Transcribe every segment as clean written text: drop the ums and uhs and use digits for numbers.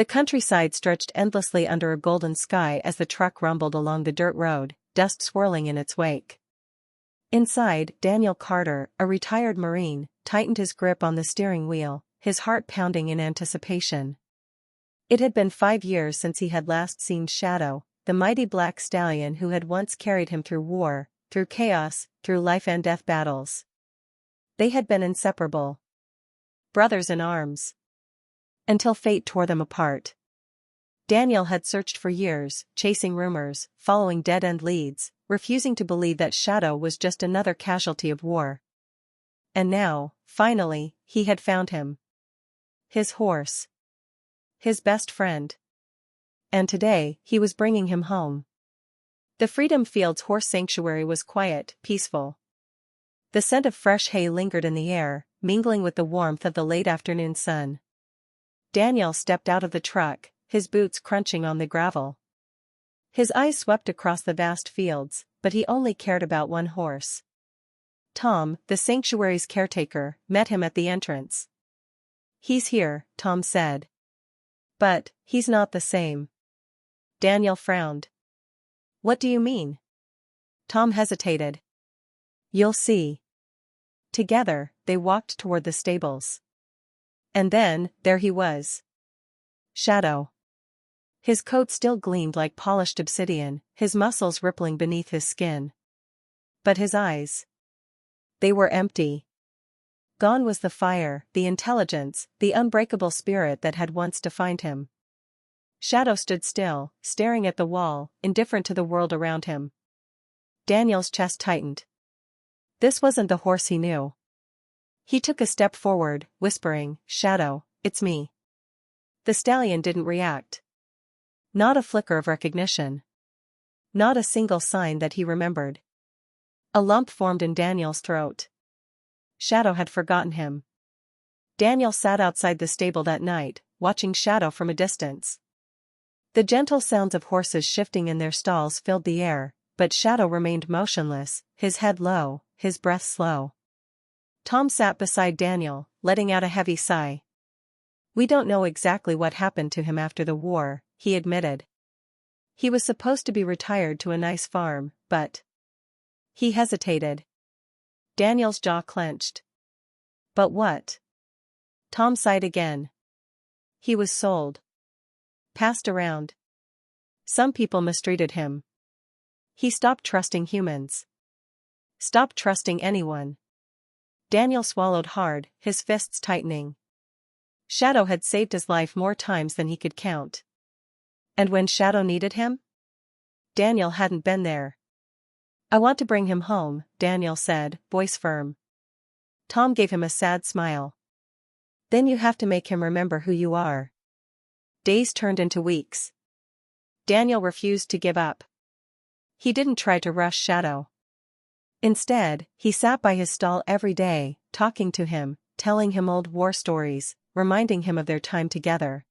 The countryside stretched endlessly under a golden sky as the truck rumbled along the dirt road, dust swirling in its wake. Inside, Daniel Carter, a retired Marine, tightened his grip on the steering wheel, his heart pounding in anticipation. It had been 5 years since he had last seen Shadow, the mighty black stallion who had once carried him through war, through chaos, through life-and-death battles. They had been inseparable. Brothers in arms. Until fate tore them apart. Daniel had searched for years, chasing rumors, following dead-end leads, refusing to believe that Shadow was just another casualty of war. And now, finally, he had found him. His horse. His best friend. And today, he was bringing him home. The Freedom Fields Horse Sanctuary was quiet, peaceful. The scent of fresh hay lingered in the air, mingling with the warmth of the late afternoon sun. Daniel stepped out of the truck, his boots crunching on the gravel. His eyes swept across the vast fields, but he only cared about one horse. Tom, the sanctuary's caretaker, met him at the entrance. "He's here," Tom said. "But, he's not the same." Daniel frowned. "What do you mean?" Tom hesitated. "You'll see." Together, they walked toward the stables. And then, there he was. Shadow. His coat still gleamed like polished obsidian, his muscles rippling beneath his skin. But his eyes. They were empty. Gone was the fire, the intelligence, the unbreakable spirit that had once defined him. Shadow stood still, staring at the wall, indifferent to the world around him. Daniel's chest tightened. This wasn't the horse he knew. He took a step forward, whispering, "Shadow, it's me." The stallion didn't react. Not a flicker of recognition. Not a single sign that he remembered. A lump formed in Daniel's throat. Shadow had forgotten him. Daniel sat outside the stable that night, watching Shadow from a distance. The gentle sounds of horses shifting in their stalls filled the air, but Shadow remained motionless, his head low, his breath slow. Tom sat beside Daniel, letting out a heavy sigh. "We don't know exactly what happened to him after the war," he admitted. "He was supposed to be retired to a nice farm, but—" He hesitated. Daniel's jaw clenched. "But what?" Tom sighed again. "He was sold. Passed around. Some people mistreated him. He stopped trusting humans. Stopped trusting anyone." Daniel swallowed hard, his fists tightening. Shadow had saved his life more times than he could count. And when Shadow needed him? Daniel hadn't been there. "I want to bring him home," Daniel said, voice firm. Tom gave him a sad smile. "Then you have to make him remember who you are." Days turned into weeks. Daniel refused to give up. He didn't try to rush Shadow. Instead, he sat by his stall every day, talking to him, telling him old war stories, reminding him of their time together.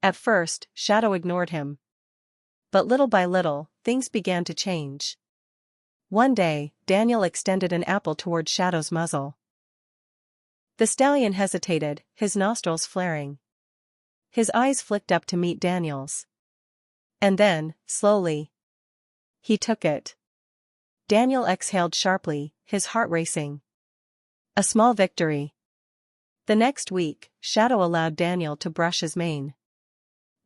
At first, Shadow ignored him. But little by little, things began to change. One day, Daniel extended an apple toward Shadow's muzzle. The stallion hesitated, his nostrils flaring. His eyes flicked up to meet Daniel's. And then, slowly, he took it. Daniel exhaled sharply, his heart racing. A small victory. The next week, Shadow allowed Daniel to brush his mane.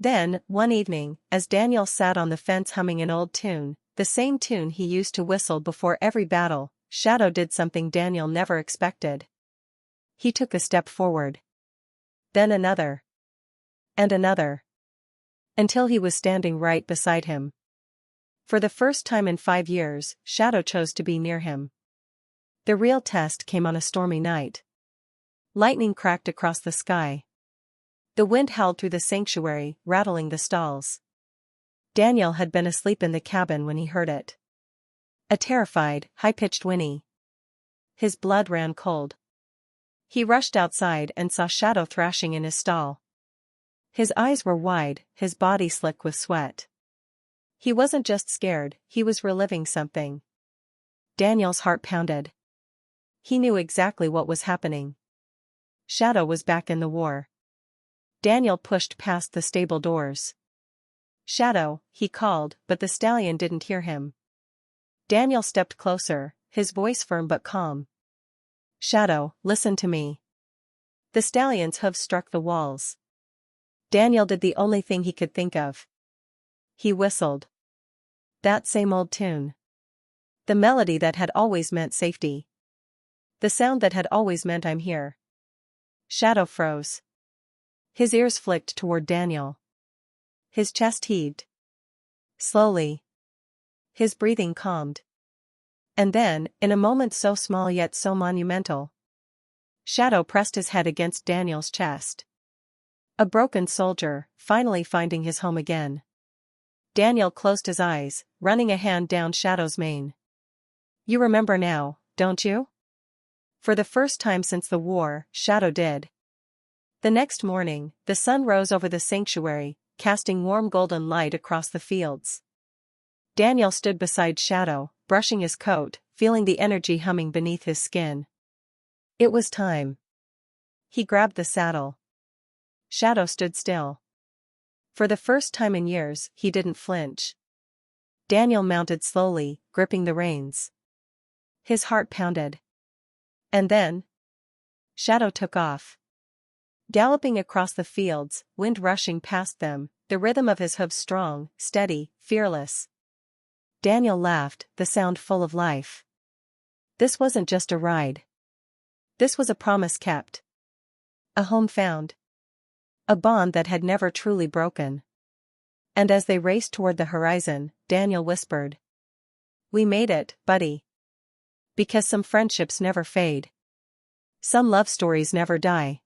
Then, one evening, as Daniel sat on the fence humming an old tune, the same tune he used to whistle before every battle, Shadow did something Daniel never expected. He took a step forward. Then another. And another. Until he was standing right beside him. For the first time in 5 years, Shadow chose to be near him. The real test came on a stormy night. Lightning cracked across the sky. The wind howled through the sanctuary, rattling the stalls. Daniel had been asleep in the cabin when he heard it. A terrified, high-pitched whinny. His blood ran cold. He rushed outside and saw Shadow thrashing in his stall. His eyes were wide, his body slick with sweat. He wasn't just scared, he was reliving something. Daniel's heart pounded. He knew exactly what was happening. Shadow was back in the war. Daniel pushed past the stable doors. "Shadow," he called, but the stallion didn't hear him. Daniel stepped closer, his voice firm but calm. "Shadow, listen to me." The stallion's hooves struck the walls. Daniel did the only thing he could think of. He whistled. That same old tune. The melody that had always meant safety. The sound that had always meant I'm here. Shadow froze. His ears flicked toward Daniel. His chest heaved. Slowly. His breathing calmed. And then, in a moment so small yet so monumental, Shadow pressed his head against Daniel's chest. A broken soldier, finally finding his home again. Daniel closed his eyes, running a hand down Shadow's mane. "You remember now, don't you?" For the first time since the war, Shadow did. The next morning, the sun rose over the sanctuary, casting warm golden light across the fields. Daniel stood beside Shadow, brushing his coat, feeling the energy humming beneath his skin. It was time. He grabbed the saddle. Shadow stood still. For the first time in years, he didn't flinch. Daniel mounted slowly, gripping the reins. His heart pounded. And then, Shadow took off. Galloping across the fields, wind rushing past them, the rhythm of his hooves strong, steady, fearless. Daniel laughed, the sound full of life. This wasn't just a ride. This was a promise kept. A home found. A bond that had never truly broken. And as they raced toward the horizon, Daniel whispered, "We made it, buddy." Because some friendships never fade. Some love stories never die.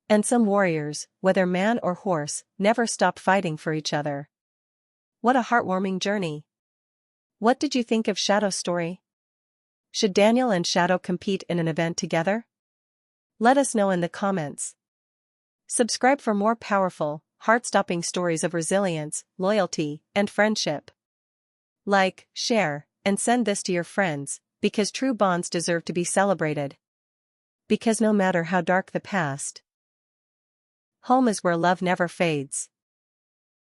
And some warriors, whether man or horse, never stop fighting for each other. What a heartwarming journey. What did you think of Shadow's story? Should Daniel and Shadow compete in an event together? Let us know in the comments. Subscribe for more powerful, heart-stopping stories of resilience, loyalty, and friendship. Like, share, and send this to your friends, because true bonds deserve to be celebrated. Because no matter how dark the past, home is where love never fades.